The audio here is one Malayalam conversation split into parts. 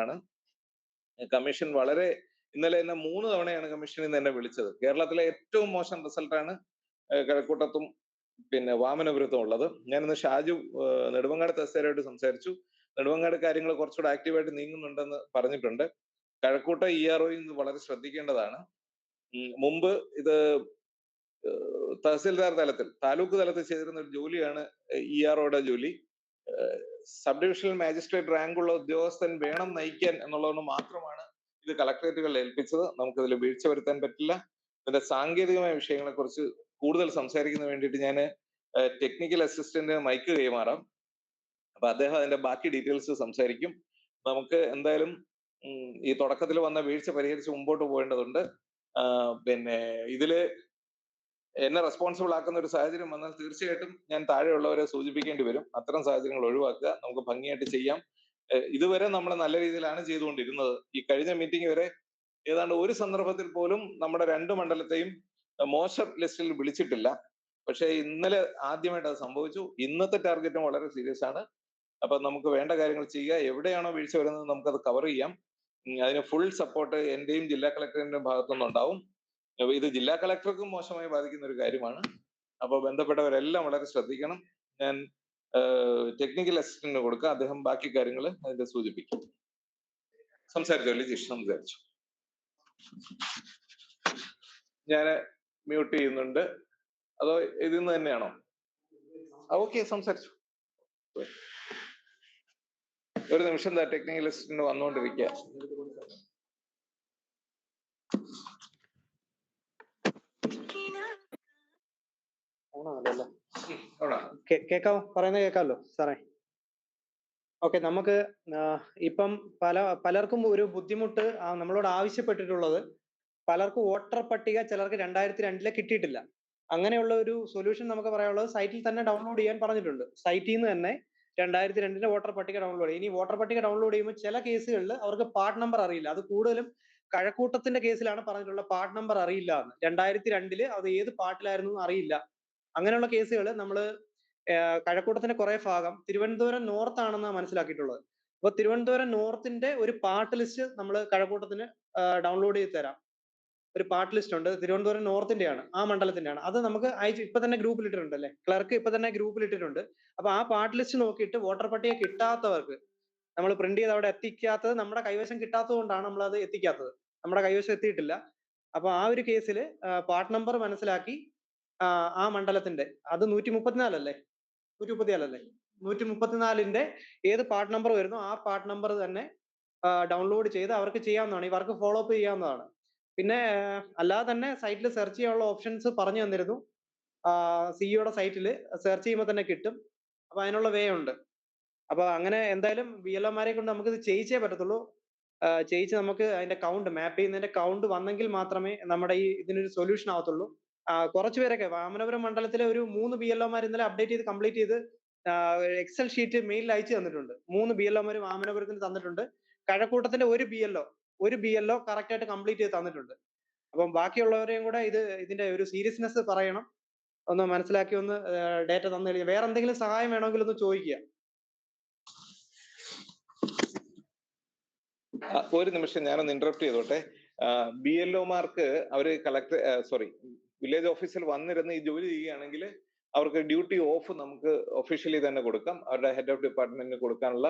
ആണ്. കമ്മീഷൻ വളരെ ഇന്നലെ എന്നെ 3 തവണയാണ് കമ്മീഷനിൽ നിന്ന് എന്നെ വിളിച്ചത്. കേരളത്തിലെ ഏറ്റവും മോശം റിസൾട്ടാണ് കഴക്കൂട്ടത്തും പിന്നെ വാമനപുരത്തും ഉള്ളത്. ഞാനിന്ന് ഷാജു നെടുമങ്ങാട് തസ്തികരുമായിട്ട് സംസാരിച്ചു. നെടുമങ്ങാട് കാര്യങ്ങൾ കുറച്ചുകൂടെ ആക്റ്റീവായിട്ട് നീങ്ങുന്നുണ്ടെന്ന് പറഞ്ഞിട്ടുണ്ട്. കഴക്കൂട്ട ERO ഇന്ന് വളരെ ശ്രദ്ധിക്കേണ്ടതാണ്. മുമ്പ് ഇത് തഹസിൽദാർ തലത്തിൽ, താലൂക്ക് തലത്തിൽ ചെയ്തിരുന്ന ഒരു ജോലിയാണ് EROയുടെ ജോലി. സബ് ഡിവിഷണൽ മാജിസ്ട്രേറ്റ് റാങ്കുള്ള ഉദ്യോഗസ്ഥൻ വേണം നയിക്കാൻ എന്നുള്ളതുകൊണ്ട് മാത്രമാണ് ഇത് കളക്ടറേറ്റുകളിൽ ഏൽപ്പിച്ചത്. നമുക്കിതിൽ വീഴ്ച വരുത്താൻ പറ്റില്ല. ഇതിന്റെ സാങ്കേതികമായ വിഷയങ്ങളെ കുറിച്ച് കൂടുതൽ സംസാരിക്കുന്നതിന് വേണ്ടിയിട്ട് ഞാൻ ടെക്നിക്കൽ അസിസ്റ്റന്റ് മൈക്ക് കൈമാറാം. അപ്പൊ അദ്ദേഹം അതിന്റെ ബാക്കി ഡീറ്റെയിൽസ് സംസാരിക്കും. നമുക്ക് എന്തായാലും ഈ തുടക്കത്തിൽ വന്ന വീഴ്ച പരിഹരിച്ച് മുമ്പോട്ട് പോകേണ്ടതുണ്ട്. പിന്നെ ഇതില് എന്നെ റെസ്പോൺസിബിൾ ആക്കുന്ന ഒരു സാഹചര്യം വന്നാൽ തീർച്ചയായിട്ടും ഞാൻ താഴെയുള്ളവരെ സൂചിപ്പിക്കേണ്ടി വരും. അത്തരം സാഹചര്യങ്ങൾ ഒഴിവാക്കുക. നമുക്ക് ഭംഗിയായിട്ട് ചെയ്യാം. ഇതുവരെ നമ്മൾ നല്ല രീതിയിലാണ് ചെയ്തുകൊണ്ടിരുന്നത്. ഈ കഴിഞ്ഞ മീറ്റിംഗ് വരെ ഏതാണ്ട് ഒരു സന്ദർഭത്തിൽ പോലും നമ്മുടെ 2 മണ്ഡലത്തെയും മോശം ലിസ്റ്റിൽ വിളിച്ചിട്ടില്ല. പക്ഷെ ഇന്നലെ ആദ്യമായിട്ട് അത് സംഭവിച്ചു. ഇന്നത്തെ ടാർഗറ്റും വളരെ സീരിയസ് ആണ്. അപ്പൊ നമുക്ക് വേണ്ട കാര്യങ്ങൾ ചെയ്യുക. എവിടെയാണോ വീഴ്ച വരുന്നത് നമുക്കത് കവർ ചെയ്യാം. അതിന് ഫുൾ സപ്പോർട്ട് എന്റെയും ജില്ലാ കളക്ടറിന്റെയും ഭാഗത്തുനിന്ന് ഉണ്ടാവും. ഇത് ജില്ലാ കളക്ടർക്കും മോശമായി ബാധിക്കുന്ന ഒരു കാര്യമാണ്. അപ്പൊ ബന്ധപ്പെട്ടവരെല്ലാം വളരെ ശ്രദ്ധിക്കണം. ഞാൻ ടെക്നിക്കൽ അസിസ്റ്റന്റിന് കൊടുക്കുക. അദ്ദേഹം ബാക്കി കാര്യങ്ങൾ അതിന്റെ സൂചിപ്പിക്കും. സംസാരിച്ചോ ലിജീഷ്, സംസാരിച്ചു. ഞാൻ മ്യൂട്ട് ചെയ്യുന്നുണ്ട്. അതോ ഇതിൽ നിന്ന് തന്നെയാണോ? ഓക്കെ, സംസാരിച്ചു. ഒരു നിമിഷം ടെക്നിക്കൽ അസിസ്റ്റന്റ് വന്നുകൊണ്ടിരിക്കുക. കേക്കാവോ? പറയുന്നത് കേക്കാമല്ലോ സാറേ? ഓക്കെ, നമുക്ക് ഇപ്പം പലർക്കും ഒരു ബുദ്ധിമുട്ട് നമ്മളോട് ആവശ്യപ്പെട്ടിട്ടുള്ളത്, പലർക്കും വോട്ടർ പട്ടിക ചിലർക്ക് 2002 കിട്ടിയിട്ടില്ല. അങ്ങനെയുള്ള ഒരു സൊല്യൂഷൻ നമുക്ക് പറയാനുള്ളത് സൈറ്റിൽ തന്നെ ഡൗൺലോഡ് ചെയ്യാൻ പറഞ്ഞിട്ടുണ്ട്. സൈറ്റിൽ നിന്ന് തന്നെ 2002 വോട്ടർ പട്ടിക ഡൗൺലോഡ് ചെയ്യും. ഇനി വോട്ടർ പട്ടിക ഡൗൺലോഡ് ചെയ്യുമ്പോൾ ചില കേസുകളിൽ അവർക്ക് പാർട്ട് നമ്പർ അറിയില്ല. അത് കൂടുതലും കഴക്കൂട്ടത്തിന്റെ കേസിലാണ് പറഞ്ഞിട്ടുള്ള പാർട്ട് നമ്പർ അറിയില്ല എന്ന്. 2002 അത് ഏത് പാർട്ടിലായിരുന്നു അറിയില്ല. അങ്ങനെയുള്ള കേസുകൾ നമ്മൾ കഴക്കൂട്ടത്തിന്റെ കുറെ ഭാഗം തിരുവനന്തപുരം നോർത്ത് ആണെന്നാണ് മനസ്സിലാക്കിയിട്ടുള്ളത്. അപ്പൊ തിരുവനന്തപുരം നോർത്തിന്റെ ഒരു പാർട്ട് ലിസ്റ്റ് നമ്മൾ കഴക്കൂട്ടത്തിന് ഡൗൺലോഡ് ചെയ്ത് തരാം. ഒരു പാർട്ട് ലിസ്റ്റ് ഉണ്ട്, തിരുവനന്തപുരം നോർത്തിന്റെയാണ്, ആ മണ്ഡലത്തിന്റെയാണ്. അത് നമുക്ക് ഇപ്പൊ തന്നെ ഗ്രൂപ്പിൽ ഇട്ടിട്ടുണ്ട് അല്ലെ? ക്ലർക്ക് ഇപ്പൊ തന്നെ ഗ്രൂപ്പിൽ ഇട്ടിട്ടുണ്ട്. അപ്പൊ ആ പാർട്ട് ലിസ്റ്റ് നോക്കിയിട്ട് വോട്ടർ പട്ടിക കിട്ടാത്തവർക്ക്, നമ്മൾ പ്രിന്റ് ചെയ്ത് അവിടെ എത്തിക്കാത്തത് നമ്മുടെ കൈവശം കിട്ടാത്തത് കൊണ്ടാണ് നമ്മൾ അത് എത്തിക്കാത്തത്. നമ്മുടെ കൈവശം എത്തിയിട്ടില്ല. അപ്പൊ ആ ഒരു കേസിൽ പാർട്ട് നമ്പർ മനസ്സിലാക്കി ആ മണ്ഡലത്തിന്റെ, അത് 134 അല്ലേ? 134 അല്ലേ? 134ന്റെ ഏത് പാർട്ട് നമ്പർ വരുന്നോ ആ പാർട്ട് നമ്പർ തന്നെ ഡൗൺലോഡ് ചെയ്ത് അവർക്ക് ചെയ്യാവുന്നതാണ്. ഈ വർക്ക് ഫോളോ അപ്പ് ചെയ്യാവുന്നതാണ്. പിന്നെ അല്ലാതെ തന്നെ സൈറ്റിൽ സെർച്ച് ചെയ്യാനുള്ള ഓപ്ഷൻസ് പറഞ്ഞു തന്നിരുന്നു. സിഇഒയുടെ സൈറ്റിൽ സെർച്ച് ചെയ്യുമ്പോൾ തന്നെ കിട്ടും. അപ്പൊ അതിനുള്ള വേ ഉണ്ട്. അപ്പൊ അങ്ങനെ എന്തായാലും BLOമാരെ കൊണ്ട് നമുക്ക് ഇത് ചെയ്യിച്ചേ പറ്റത്തുള്ളൂ. ചെയ്യിച്ച് നമുക്ക് അതിന്റെ കൗണ്ട് മാപ്പ് ചെയ്യുന്നതിന്റെ കൗണ്ട് വന്നെങ്കിൽ മാത്രമേ നമ്മുടെ ഇതിനൊരു സൊല്യൂഷൻ ആവത്തുള്ളൂ. കുറച്ചുപേരൊക്കെ വാമനപുരം മണ്ഡലത്തിലെ ഒരു 3 BLOമാർ ഇന്നലെ അപ്ഡേറ്റ് ചെയ്ത് കംപ്ലീറ്റ് ചെയ്ത് എക്സൽ ഷീറ്റ് മെയിലിൽ അയച്ചു തന്നിട്ടുണ്ട്. 3 BLOമാർ വാമനപുരത്തിന് തന്നിട്ടുണ്ട്. കഴക്കൂട്ടത്തിന്റെ ഒരു BLO കറക്റ്റ് ആയിട്ട് കംപ്ലീറ്റ് ചെയ്ത് തന്നിട്ടുണ്ട്. അപ്പം ബാക്കിയുള്ളവരെയും കൂടെ ഇതിന്റെ ഒരു സീരിയസ്നെസ് പറയണം, ഒന്ന് മനസ്സിലാക്കി ഒന്ന് ഡേറ്റ തന്നു കഴിഞ്ഞാൽ. വേറെ എന്തെങ്കിലും സഹായം വേണമെങ്കിൽ ഒന്ന് ചോദിക്കുക. ഒരു നിമിഷം ഞാനൊന്ന് ഇന്ററപ്റ്റ് ചെയ്തോട്ടെ. BLOമാർക്ക് അവര് വില്ലേജ് ഓഫീസിൽ വന്നിരുന്ന് ഈ ജോലി ചെയ്യുകയാണെങ്കിൽ അവർക്ക് ഡ്യൂട്ടി ഓഫ് നമുക്ക് ഒഫീഷ്യലി തന്നെ കൊടുക്കാം. അവരുടെ ഹെഡ് ഓഫ് ഡിപ്പാർട്ട്മെന്റിന് കൊടുക്കാനുള്ള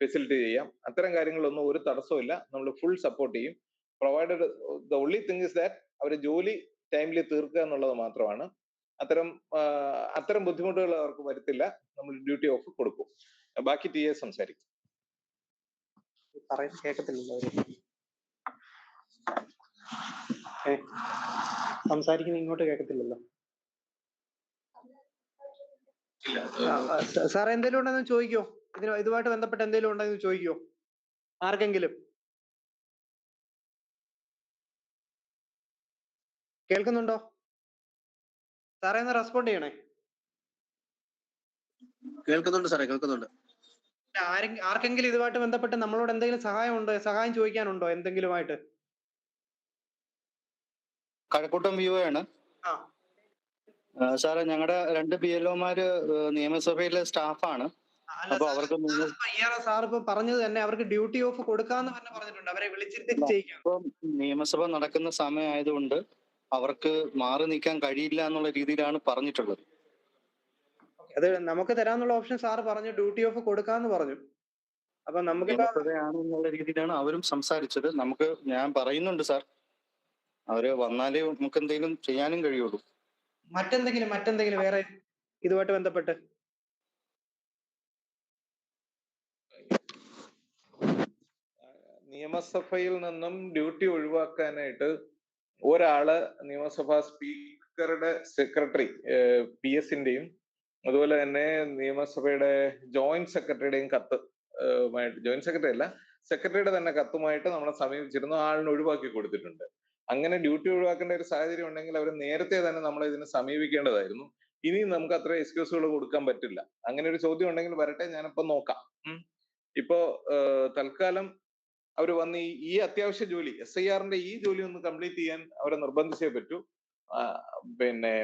ഫെസിലിറ്റി ചെയ്യാം. അത്തരം കാര്യങ്ങളൊന്നും ഒരു തടസ്സമില്ല. നമ്മൾ ഫുൾ സപ്പോർട്ട് ചെയ്യും. Provided the only thing is that അവർ ജോലി ടൈമിൽ തീർക്കുക എന്നുള്ളത് മാത്രമാണ്. അത്തരം ബുദ്ധിമുട്ടുകൾ അവർക്ക് വരുത്തില്ല. നമ്മൾ ഡ്യൂട്ടി ഓഫ് കൊടുക്കും. ബാക്കി TA സംസാരിക്കും. കേൾക്കത്തില്ലല്ലോ സംസാരിക്കുന്ന, ഇങ്ങോട്ട് കേൾക്കത്തില്ലല്ലോ. സാർ എന്തെങ്കിലും ഉണ്ടെന്ന് ചോദിക്കോ? ഇതുമായിട്ട് ബന്ധപ്പെട്ട് എന്തെങ്കിലും ഉണ്ടെന്ന് ചോദിക്കോ ആർക്കെങ്കിലും? കേൾക്കുന്നുണ്ടോ സാറേ? ഒന്ന് റെസ്പോണ്ട് ചെയ്യണേ. കേൾക്കുന്നുണ്ട് സാറേ, കേൾക്കുന്നുണ്ട്. ആർക്കെങ്കിലും ഇതുമായിട്ട് ബന്ധപ്പെട്ട് നമ്മളോട് എന്തെങ്കിലും സഹായം ചോദിക്കാനുണ്ടോ എന്തെങ്കിലുമായിട്ട്? കഴക്കൂട്ടം VO ആണ് സാറേ. ഞങ്ങളുടെ 2 BLOമാര് നിയമസഭയിലെ സ്റ്റാഫാണ്. അല്ല അപ്പൊ സാർ, അവർക്ക് നിങ്ങൾ സാർ ഇപ്പൊ പറഞ്ഞത് തന്നെ അവർക്ക് ഡ്യൂട്ടി ഓഫ് കൊടുക്കാന്ന് തന്നെ പറഞ്ഞിട്ടുണ്ട്. അവരെ വിളിച്ചിട്ട് ചെയ്യിക്കാം. ഇപ്പം നിയമസഭ നടക്കുന്ന സമയമായതുകൊണ്ട് അവർക്ക് മാറി നിൽക്കാൻ കഴിയില്ല എന്നുള്ള രീതിയിലാണ് പറഞ്ഞിട്ടുള്ളത്. അത് നമുക്ക് തരാന്നുള്ള ഓപ്ഷൻ സാർ പറഞ്ഞു, ഡ്യൂട്ടി ഓഫ് കൊടുക്കാന്ന് പറഞ്ഞു. അപ്പൊ നമുക്കിപ്പോ നിയമസഭയാണ് എന്നുള്ള രീതിയിലാണ് അവരും സംസാരിച്ചത്. ഞാൻ പറയുന്നുണ്ട് സാർ, അവര് വന്നാലേ നമുക്ക് എന്തെങ്കിലും ചെയ്യാനും കഴിയുള്ളൂ. മറ്റെന്തെങ്കിലും വേറെ ഇതുമായിട്ട് ബന്ധപ്പെട്ട് നിയമസഭയിൽ നിന്നും ഡ്യൂട്ടി ഒഴിവാക്കാനായിട്ട് ഒരാള് നിയമസഭാ സ്പീക്കറുടെ സെക്രട്ടറി PS-ന്റെയും അതുപോലെ തന്നെ നിയമസഭയുടെ ജോയിന്റ് സെക്രട്ടറിയുടെയും കത്ത് ജോയിന്റ് സെക്രട്ടറി അല്ല, സെക്രട്ടറിയുടെ തന്നെ കത്തുമായിട്ട് നമ്മളെ സമീപിച്ചിരുന്നു. ആളിനെ ഒഴിവാക്കി കൊടുത്തിട്ടുണ്ട്. അങ്ങനെ ഡ്യൂട്ടി ഒഴിവാക്കേണ്ട ഒരു സാഹചര്യം ഉണ്ടെങ്കിൽ അവർ നേരത്തെ തന്നെ നമ്മളെ ഇതിനെ സമീപിക്കേണ്ടതായിരുന്നു. ഇനിയും നമുക്ക് അത്ര എക്സ്ക്യൂസുകൾ കൊടുക്കാൻ പറ്റില്ല. അങ്ങനെ ഒരു ചോദ്യം ഉണ്ടെങ്കിൽ വരട്ടെ, ഞാനിപ്പോ നോക്കാം. ഇപ്പോ തൽക്കാലം അവർ വന്ന് ഈ അത്യാവശ്യ ജോലി SIR-ന്റെ ഈ ജോലി ഒന്ന് കംപ്ലീറ്റ് ചെയ്യാൻ അവരെ നിർബന്ധിച്ചേ പറ്റൂ. പിന്നെ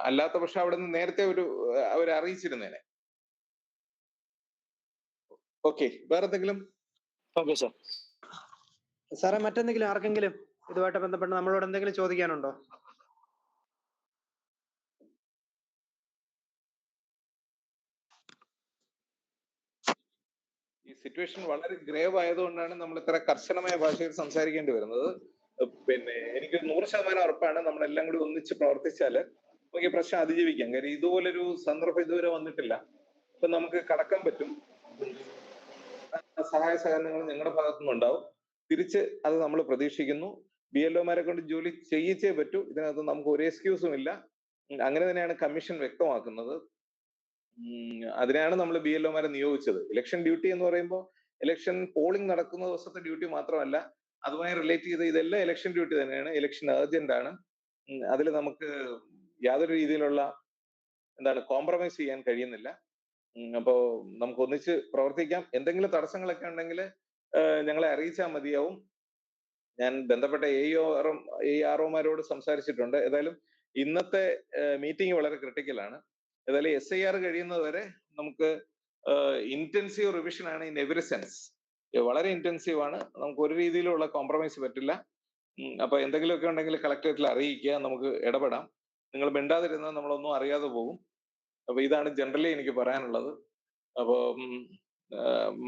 അല്ലാത്ത പക്ഷെ അവിടെ നിന്ന് നേരത്തെ അവരെ അറിയിച്ചിരുന്നേനെ. ഓക്കെ, വേറെ എന്തെങ്കിലും? Okay sir. സാറേ, മറ്റെന്തെങ്കിലും ആർക്കെങ്കിലും ഇതുമായിട്ട് ബന്ധപ്പെട്ട് നമ്മളോട് എന്തെങ്കിലും ചോദിക്കാനുണ്ടോ? ഈ സിറ്റുവേഷൻ വളരെ ഗ്രേവ് ആയതുകൊണ്ടാണ് നമ്മൾ ഇത്ര കർശനമായ ഭാഷയിൽ സംസാരിക്കേണ്ടി വരുന്നത്. പിന്നെ എനിക്ക് 100% ഉറപ്പാണ്, നമ്മളെല്ലാം കൂടി ഒന്നിച്ച് പ്രവർത്തിച്ചാല് നമുക്ക് ഈ പ്രശ്നം അതിജീവിക്കാം. കാര്യം ഇതുപോലൊരു സന്ദർഭം ഇതുവരെ വന്നിട്ടില്ല. ഇപ്പൊ നമുക്ക് കടക്കാൻ പറ്റും. സഹായ സഹകരണങ്ങൾ ഞങ്ങളുടെ ഭാഗത്തുനിന്ന് ഉണ്ടാവും. തിരിച്ച് അത് നമ്മൾ പ്രതീക്ഷിക്കുന്നു. BLO-മാരെ കൊണ്ട് ജോലി ചെയ്യിച്ചേ പറ്റൂ. ഇതിനകത്ത് നമുക്ക് ഒരു എക്സ്ക്യൂസും ഇല്ല. അങ്ങനെ തന്നെയാണ് കമ്മീഷൻ വ്യക്തമാക്കുന്നത്. അതിനാണ് നമ്മൾ BLO-മാരെ നിയോഗിച്ചത്. ഇലക്ഷൻ ഡ്യൂട്ടി എന്ന് പറയുമ്പോൾ ഇലക്ഷൻ പോളിംഗ് നടക്കുന്ന ദിവസത്തെ ഡ്യൂട്ടി മാത്രമല്ല, അതുമായി റിലേറ്റ് ചെയ്ത് ഇതെല്ലാം ഇലക്ഷൻ ഡ്യൂട്ടി തന്നെയാണ്. ഇലക്ഷൻ അർജന്റ് ആണ്. അതിൽ നമുക്ക് യാതൊരു രീതിയിലുള്ള കോംപ്രമൈസ് ചെയ്യാൻ കഴിയുന്നില്ല. അപ്പോ നമുക്ക് ഒന്നിച്ച് പ്രവർത്തിക്കാം. എന്തെങ്കിലും തടസ്സങ്ങളൊക്കെ ഉണ്ടെങ്കിൽ ഞങ്ങളെ അറിയിച്ചാൽ മതിയാവും. ഞാൻ ബന്ധപ്പെട്ട ARO-മാരോട് സംസാരിച്ചിട്ടുണ്ട്. ഏതായാലും ഇന്നത്തെ മീറ്റിംഗ് വളരെ ക്രിട്ടിക്കലാണ്. ഏതായാലും SIR കഴിയുന്നത് വരെ നമുക്ക് ഇന്റൻസീവ് റിവിഷൻ ആണ് ഇൻ എവറി സെൻസ്. വളരെ ഇന്റൻസീവ് ആണ്. നമുക്ക് ഒരു രീതിയിലുള്ള കോംപ്രമൈസ് പറ്റില്ല. അപ്പൊ എന്തെങ്കിലുമൊക്കെ ഉണ്ടെങ്കിൽ കളക്ടറേറ്റിൽ അറിയിക്കുക, നമുക്ക് ഇടപെടാം. നിങ്ങൾ മിണ്ടാതിരുന്നാൽ നമ്മളൊന്നും അറിയാതെ പോകും. അപ്പൊ ഇതാണ് ജനറലി എനിക്ക് പറയാനുള്ളത്. അപ്പൊ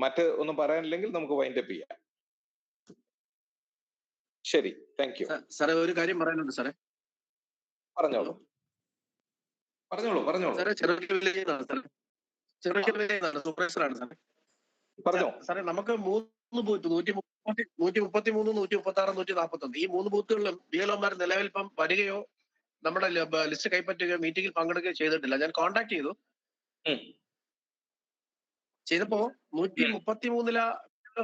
മറ്റ് ഒന്നും പറയാനില്ലെങ്കിൽ നമുക്ക് വൈൻഡപ്പ് ചെയ്യാം. ശരി, താങ്ക് യു. സാറേ, ഒരു കാര്യം പറയാനുണ്ട് സാറേ. പറഞ്ഞോളൂ. സാറേ, ചെറുകിലാണ് സൂപ്പർവൈസറാണ് സാറേ. പറഞ്ഞോ സാറേ, നമുക്ക് 3 ബൂത്ത് 133, 136, 141 ഈ 3 ബൂത്തുകളിലും BLO-മാർ നിലവിൽ ഇപ്പം വരികയോ നമ്മുടെ ലിസ്റ്റ് കൈപ്പറ്റുകയോ മീറ്റിംഗിൽ പങ്കെടുക്കുകയോ ചെയ്തിട്ടില്ല. ഞാൻ കോൺടാക്ട് ചെയ്തപ്പോ 133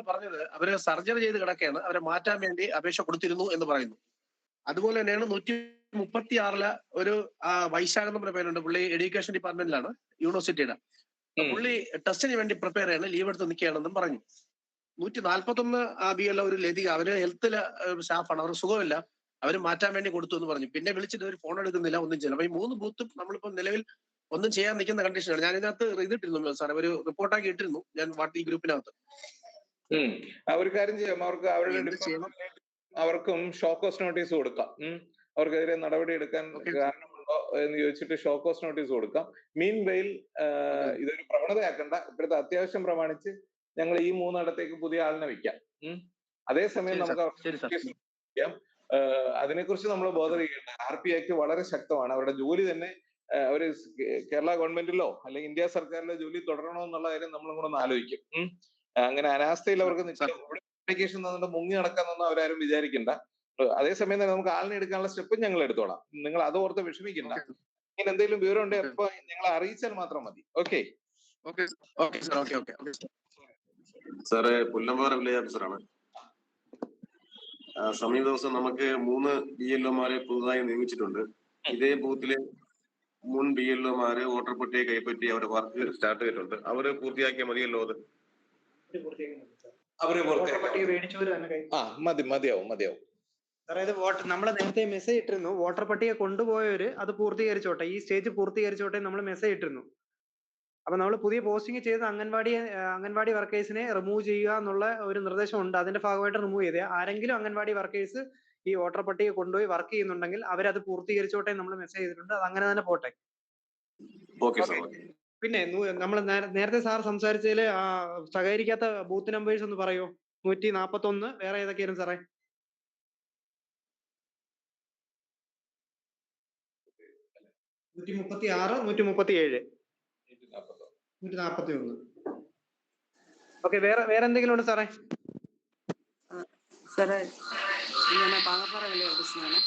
പറഞ്ഞത് അവര് സർജറി ചെയ്ത് കിടക്കുകയാണ്, അവരെ മാറ്റാൻ വേണ്ടി അപേക്ഷ കൊടുത്തിരുന്നു എന്ന് പറയുന്നു. അതുപോലെ തന്നെയാണ് 136 ഒരു വൈശാഖ് എന്ന് പറഞ്ഞ പേരുണ്ട്. പുള്ളി എഡ്യൂക്കേഷൻ ഡിപ്പാർട്ട്മെന്റിലാണ്, യൂണിവേഴ്സിറ്റിയുടെ. പുള്ളി ടെസ്റ്റിന് വേണ്ടി പ്രിപ്പയർ ചെയ്യണം, ലീവ് എടുത്ത് നിൽക്കുകയാണെന്നും പറഞ്ഞു. 141 BLO ഒരു ലതിക, അവര് ഹെൽത്തിലെ സ്റ്റാഫാണ്, അവർക്ക് സുഖമില്ല, അവര് മാറ്റാൻ വേണ്ടി കൊടുത്തു എന്ന് പറഞ്ഞു. പിന്നെ വിളിച്ചിട്ട് ഒരു ഫോൺ എടുക്കുന്നില്ല, ഒന്നും ചെയ്യില്ല. അപ്പൊ ഈ 3 ബൂത്തും നമ്മളിപ്പോ നിലവിൽ ഒന്നും ചെയ്യാൻ നിൽക്കുന്ന കണ്ടീഷനാണ്. ഞാൻ ഇതിനകത്ത് ഇതിട്ടിരുന്നു സാറേ, ഒരു റിപ്പോർട്ടാക്കി ഇട്ടിരുന്നു ഞാൻ ഈ ഗ്രൂപ്പിനകത്ത്. ഒരു കാര്യം ചെയ്യാം, അവർക്ക് അവരുടെ അവർക്കും ഷോക്കോസ് നോട്ടീസ് കൊടുക്കാം. അവർക്കെതിരെ നടപടി എടുക്കാൻ കാരണമുണ്ടോ എന്ന് ചോദിച്ചിട്ട് ഷോക്കോസ് നോട്ടീസ് കൊടുക്കാം. മീൻ വെയിൽ ഇതൊരു പ്രവണതയാക്കണ്ട. ഇപ്പോഴത്തെ അത്യാവശ്യം പ്രമാണിച്ച് ഞങ്ങൾ ഈ 3 പുതിയ ആളിനെ വെക്കാം. അതേസമയം നമുക്ക് അതിനെക്കുറിച്ച് നമ്മൾ ബോധർ ചെയ്യേണ്ട. RP ആക്ട് വളരെ ശക്തമാണ്. അവരുടെ ജോലി തന്നെ അവര് കേരള ഗവൺമെന്റിലോ അല്ലെങ്കിൽ ഇന്ത്യ സർക്കാരിലോ ജോലി തുടരണോ എന്നുള്ള കാര്യം നമ്മളും കൂടെ ഒന്ന് ആലോചിക്കും. അങ്ങനെ അനാസ്ഥയിൽ അവർക്ക് അപ്ലിക്കേഷൻ തന്നിട്ട് മുങ്ങി നടക്കാന്നൊന്നും അവരാരും വിചാരിക്കണ്ട. അതേസമയം തന്നെ നമുക്ക് ആളിനെ എടുക്കാനുള്ള സ്റ്റെപ്പും ഞങ്ങൾ എടുത്തോളാം. നിങ്ങൾ അത് ഓർത്ത് വിഷമിക്കണ്ട. ഇങ്ങനെ എന്തെങ്കിലും വിവരം ഉണ്ടെങ്കിൽ എപ്പോ ഞങ്ങളെ അറിയിച്ചാൽ മാത്രം മതി. ഓക്കെ സാറേ, പുല്ലമ്പാറ വില്ലേജ് ഓഫീസറാണ്. സമീപ ദിവസം നമുക്ക് 3 BLO-മാരെ പുതുതായി നിയമിച്ചിട്ടുണ്ട്. ഇതേ ബൂത്തിലെ മുൻ BLO-മാര് വോട്ടർ പട്ടികയെ കൈപ്പറ്റി അവരുടെ വർക്ക് സ്റ്റാർട്ട് ചെയ്തിട്ടുണ്ട്. അവര് പൂർത്തിയാക്കിയാൽ മതിയല്ലോ. അത് മതിയാവും. അതായത് നമ്മൾ നേരത്തെ മെസ്സേജ് ഇട്ടിരുന്നു, വോട്ടർ പട്ടിക കൊണ്ടുപോയവര് അത് പൂർത്തീകരിച്ചോട്ടെ, ഈ സ്റ്റേജ് പൂർത്തീകരിച്ചോട്ടെ നമ്മൾ മെസ്സേജ് ഇട്ടിരുന്നു. അപ്പൊ നമ്മൾ പുതിയ പോസ്റ്റിംഗ് ചെയ്ത് അംഗൻവാടി വർക്കേഴ്സിനെ റിമൂവ് ചെയ്യുക എന്നുള്ള ഒരു നിർദ്ദേശമുണ്ട്. അതിന്റെ ഭാഗമായിട്ട് റിമൂവ് ചെയ്തേ. ആരെങ്കിലും അംഗൻവാടി വർക്കേഴ്സ് ഈ വോട്ടർ പട്ടിക കൊണ്ടുപോയി വർക്ക് ചെയ്യുന്നുണ്ടെങ്കിൽ അവരത് പൂർത്തീകരിച്ചോട്ടെ നമ്മൾ മെസ്സേജ് ചെയ്തിട്ടുണ്ട്. അത് അങ്ങനെ തന്നെ പോട്ടെ. Okay sir. പിന്നെ നമ്മൾ നേരത്തെ സാർ സംസാരിച്ചതിൽ സഹകരിക്കാത്ത ബൂത്ത് നമ്പേഴ്സ് ഒന്ന് പറയോ? 141 വേറെ ഏതൊക്കെയായിരുന്നു സാറേ? 136, 137, 141. ഓക്കെ, വേറെ എന്തെങ്കിലും ഉണ്ട് സാറേ? സാറേ, ഞാൻ പാങ്ങപ്പാറ വില്ലേജ് ഓഫീസിലാണ്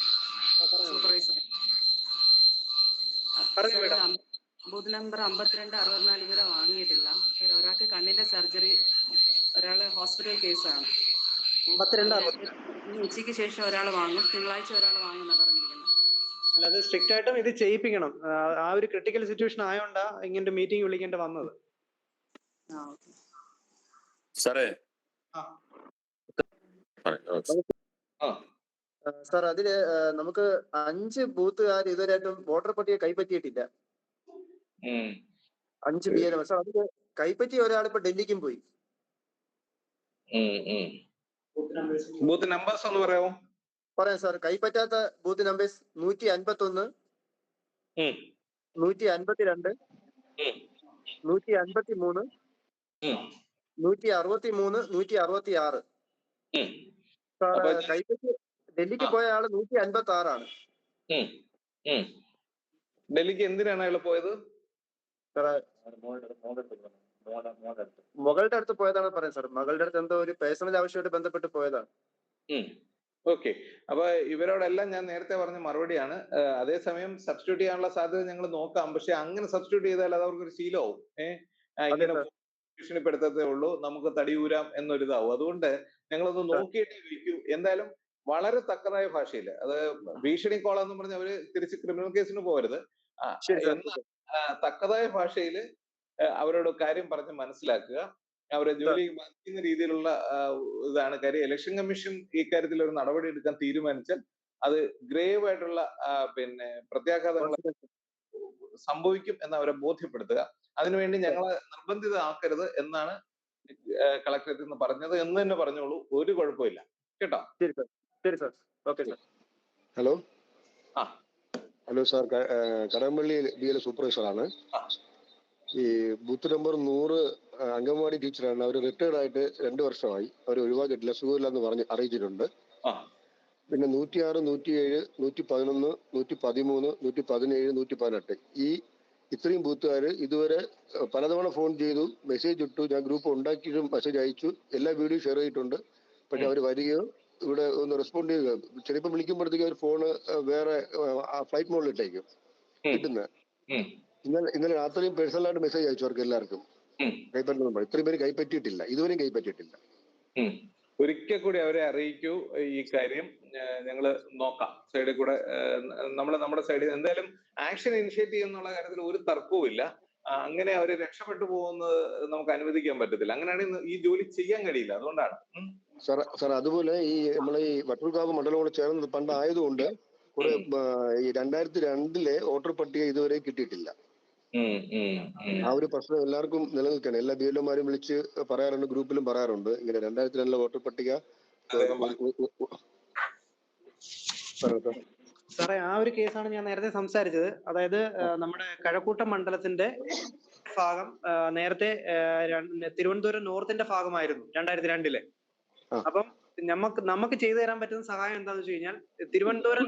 സൂപ്പർവൈസർ. ബൂത്ത് നമ്പർ 52, 64 ഇവരെ വാങ്ങിയിട്ടില്ല. ഒരാൾക്ക് കണ്ണിന്റെ സർജറി, ഒരാള് ഹോസ്പിറ്റൽ കേസാണ്. 52, ഉച്ചയ്ക്ക് ശേഷം ഒരാൾ വാങ്ങും, തിങ്കളാഴ്ച ഒരാൾ വാങ്ങുന്ന പറഞ്ഞിരിക്കുന്നത്. അല്ല, അത് സ്ട്രിക്റ്റ് ആയിട്ടും ഇത് ചെയ്യിപ്പിക്കണം. ആ ഒരു ക്രിട്ടിക്കൽ സിറ്റുവേഷൻ ആയോണ്ടാ ഇങ്ങനെ മീറ്റിംഗ് വിളിക്കേണ്ടി വന്നത്. സാറേ, സാർ, അതില് നമുക്ക് 5 ബൂത്തുകാർ ഇതുവരെയായിട്ടും വോട്ടർ പട്ടിക കൈപ്പറ്റിയിട്ടില്ല. 5 BLO. സാർ, അതില് കൈപ്പറ്റിയ ഒരാൾ ഇപ്പൊ ഡൽഹിക്കും പോയി. ബൂത്ത് നമ്പേഴ്സ് ഒന്ന് പറയാമോ? പറയാം സാർ. കൈപ്പറ്റാത്ത ബൂത്ത് നമ്പേഴ്സ് 151, 152, 153, 163, 166. സാർ, കൈപ്പറ്റി ഡൽഹിക്ക് പോയ ആള് 156 ഡൽഹിക്ക് എന്തിനാണ് അയാൾ പോയത്? മകളുടെ അടുത്ത് പോയതാണ് പറയാം സാർ. മകളുടെ അടുത്ത് എന്തോ ഒരു പേഴ്സണൽ ആവശ്യമായിട്ട് ബന്ധപ്പെട്ട് പോയതാണ്. ഓക്കെ, അപ്പൊ ഇവരോടെല്ലാം ഞാൻ നേരത്തെ പറഞ്ഞ മറുപടിയാണ്. അതേസമയം സബ്സ്റ്റിറ്റ്യൂട്ട് ചെയ്യാനുള്ള സാധ്യത ഞങ്ങൾ നോക്കാം. പക്ഷെ അങ്ങനെ സബ്സ്റ്റിറ്റ്യൂട്ട് ചെയ്താൽ അത് അവർക്കൊരു ശീലമാവും. ഇങ്ങനെ ഭീഷണിപ്പെടുത്തത്തേ ഉള്ളൂ, നമുക്ക് തടിയൂരാം എന്നൊരിതാവും. അതുകൊണ്ട് ഞങ്ങളൊന്ന് നോക്കിയിട്ടേ വയ്ക്കൂ. എന്തായാലും വളരെ തക്കതായ ഭാഷയിൽ, അത് ഭീഷണി കോളെന്ന് പറഞ്ഞ് അവര് തിരിച്ച് ക്രിമിനൽ കേസിന് പോകരുത്. തക്കതായ ഭാഷയിൽ അവരോട് കാര്യം പറഞ്ഞ് മനസ്സിലാക്കുക. അവരെ ജോലി ബാധിക്കുന്ന രീതിയിലുള്ള ഇതാണ് കാര്യം. ഇലക്ഷൻ കമ്മീഷൻ ഈ കാര്യത്തിൽ ഒരു നടപടി എടുക്കാൻ തീരുമാനിച്ചാൽ അത് ഗ്രേവ് ആയിട്ടുള്ള പ്രത്യാഘാതങ്ങൾ സംഭവിക്കും എന്ന് അവരെ ബോധ്യപ്പെടുത്തുക. അതിനുവേണ്ടി ഞങ്ങളെ നിർബന്ധിതമാക്കരുത് എന്നാണ് കളക്ടറേറ്റിൽ നിന്ന് പറഞ്ഞത് എന്ന് തന്നെ പറഞ്ഞോളൂ. ഒരു കുഴപ്പമില്ല കേട്ടോ. ശരി sir. Okay sir. Hello hello sir, Kadampally BLO സൂപ്പർവൈസറാണ്. ഈ ബൂത്ത് നമ്പർ 100 അംഗൻവാടി ടീച്ചറാണ്. അവർ റിട്ടയർഡ് ആയിട്ട് 2 വർഷമായി. അവർ ഒഴിവാക്കിയിട്ടില്ല, സുഖമില്ലെന്ന് പറഞ്ഞ് അറിയിച്ചിട്ടുണ്ട്. പിന്നെ 106, 107, 111, 113, 117, 118 ഇത്രയും ബൂത്തുകാർ ഇതുവരെ പലതവണ ഫോൺ ചെയ്തു, മെസ്സേജ് ഇട്ടു, ഞാൻ ഗ്രൂപ്പ് ഉണ്ടാക്കിയിട്ടും മെസ്സേജ് അയച്ചു, എല്ലാ വീഡിയോ ഷെയർ ചെയ്തിട്ടുണ്ട്. പക്ഷെ അവർ വരികയോ ഇവിടെ ഒന്ന് റെസ്പോണ്ട് ചെയ്യുക, ചിലപ്പോൾ വിളിക്കുമ്പോഴത്തേക്ക് അവർ ഫോണ് വേറെ ഫ്ലൈറ്റ് മോഡിൽ ഇട്ടേക്കും കിട്ടുന്നത്. ഇന്നലെ രാത്രിയും പേഴ്സണലായിട്ട് മെസ്സേജ് അയച്ചു അവർക്ക് എല്ലാവർക്കും കൈപ്പറ്റുന്ന. ഇത്രയും പേര് കൈപ്പറ്റിയിട്ടില്ല, ഇതുവരെയും കൈപ്പറ്റിയിട്ടില്ല. ഒരിക്കൽ കൂടി അവരെ അറിയിക്കൂ ഈ കാര്യം. ഞങ്ങള് നോക്കാം സൈഡിൽ കൂടെ. നമ്മുടെ സൈഡിൽ എന്തായാലും ആക്ഷൻ ഇനിഷ്യേറ്റ് ചെയ്യുന്നുള്ള കാര്യത്തിൽ ഒരു തർക്കവും ഇല്ല. അങ്ങനെ അവര് രക്ഷപ്പെട്ടു പോകുന്നത് നമുക്ക് അനുവദിക്കാൻ പറ്റത്തില്ല. അങ്ങനെയാണെങ്കിൽ ഈ ജോലി ചെയ്യാൻ കഴിയില്ല. അതുകൊണ്ടാണ് സാർ അതുപോലെ ഈ നമ്മളെ ഈ വട്ടൂർക്കാവ് മണ്ഡലം ചേർന്ന് പണ്ടായതുകൊണ്ട് കുറെ ഈ 2002 വോട്ടർ പട്ടിക ഇതുവരെ കിട്ടിയിട്ടില്ല. ആ ഒരു പ്രശ്നം എല്ലാവർക്കും നിലനിൽക്കണം. എല്ലാ BLOമാരും വിളിച്ച് പറയാറുണ്ട്, ഗ്രൂപ്പിലും പറയാറുണ്ട്. ഇങ്ങനെ 2002 വോട്ടർ പട്ടിക. സാറേ, ആ ഒരു കേസാണ് ഞാൻ നേരത്തെ സംസാരിച്ചത്. അതായത് നമ്മുടെ കഴക്കൂട്ടം മണ്ഡലത്തിന്റെ ഭാഗം നേരത്തെ തിരുവനന്തപുരം നോർത്തിന്റെ ഭാഗമായിരുന്നു 2002. അപ്പം നമുക്ക് ചെയ്തു തരാൻ പറ്റുന്ന സഹായം എന്താണെന്ന് വെച്ച് കഴിഞ്ഞാൽ തിരുവനന്തപുരം